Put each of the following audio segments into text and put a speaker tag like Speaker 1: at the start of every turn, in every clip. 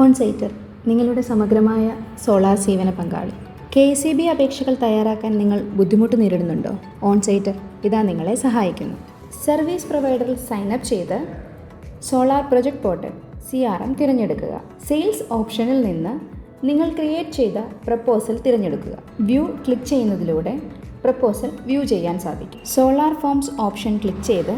Speaker 1: ഓൺസൈറ്റർ നിങ്ങളുടെ സമഗ്രമായ സോളാർ സേവന പങ്കാളി. KSEB അപേക്ഷകൾ തയ്യാറാക്കാൻ നിങ്ങൾ ബുദ്ധിമുട്ട് നേരിടുന്നുണ്ടോ? ഓൺസൈറ്റർ ഇതാ നിങ്ങളെ സഹായിക്കുന്നു. സർവീസ് പ്രൊവൈഡറിൽ സൈനപ്പ് ചെയ്ത് സോളാർ പ്രൊജക്ട് പോർട്ടൽ CRM തിരഞ്ഞെടുക്കുക. സെയിൽസ് ഓപ്ഷനിൽ നിന്ന് നിങ്ങൾ ക്രിയേറ്റ് ചെയ്ത പ്രപ്പോസൽ തിരഞ്ഞെടുക്കുക. വ്യൂ ക്ലിക്ക് ചെയ്യുന്നതിലൂടെ പ്രപ്പോസൽ വ്യൂ ചെയ്യാൻ സാധിക്കും. സോളാർ ഫോംസ് ഓപ്ഷൻ ക്ലിക്ക് ചെയ്ത്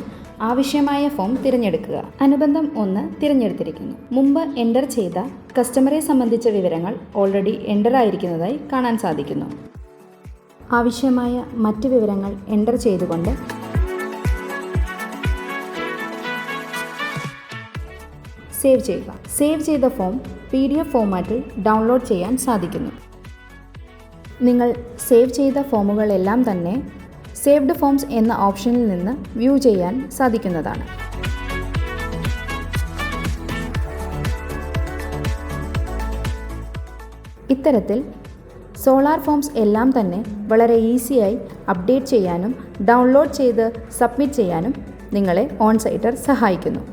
Speaker 1: ആവശ്യമായ ഫോം തിരഞ്ഞെടുക്കുക. അനുബന്ധം 1 തിരഞ്ഞെടുത്തിരിക്കുന്നു. മുമ്പ് എൻ്റർ ചെയ്ത കസ്റ്റമറെ സംബന്ധിച്ച വിവരങ്ങൾ ഓൾറെഡി എൻ്റർ ആയിരിക്കുന്നതായി കാണാൻ സാധിക്കുന്നു. ആവശ്യമായ മറ്റ് വിവരങ്ങൾ എൻ്റർ ചെയ്തുകൊണ്ട് സേവ് ചെയ്യുക. സേവ് ചെയ്ത ഫോം PDF ഫോർമാറ്റിൽ ഡൗൺലോഡ് ചെയ്യാൻ സാധിക്കുന്നു. നിങ്ങൾ സേവ് ചെയ്ത ഫോമുകളെല്ലാം തന്നെ സേവ്ഡ് ഫോംസ് എന്ന ഓപ്ഷനിൽ നിന്ന് വ്യൂ ചെയ്യാൻ സാധിക്കുന്നതാണ്. ഇത്തരത്തിൽ സോളാർ ഫോംസ് എല്ലാം തന്നെ വളരെ ഈസിയായി അപ്ഡേറ്റ് ചെയ്യാനും ഡൗൺലോഡ് ചെയ്ത് സബ്മിറ്റ് ചെയ്യാനും നിങ്ങളെ ഓൺസൈറ്റർ സഹായിക്കുന്നു.